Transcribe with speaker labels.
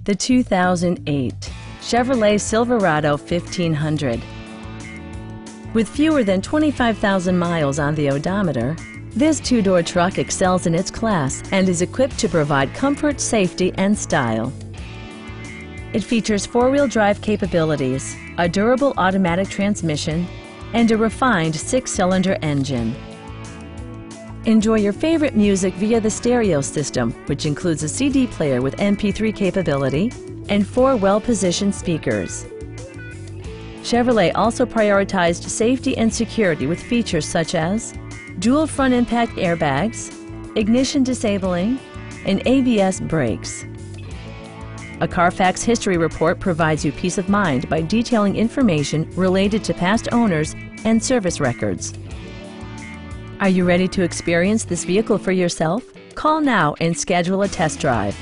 Speaker 1: The 2008 Chevrolet Silverado 1500. With fewer than 25,000 miles on the odometer, this two-door truck excels in its class and is equipped to provide comfort, safety, and style. It features four-wheel drive capabilities, a durable automatic transmission, and a refined six-cylinder engine. Enjoy your favorite music via the stereo system, which includes a CD player with MP3 capability and four well-positioned speakers. Chevrolet also prioritized safety and security with features such as dual front impact airbags, ignition disabling, and ABS brakes. A Carfax history report provides you peace of mind by detailing information related to past owners and service records. Are you ready to experience this vehicle for yourself? Call now and schedule a test drive.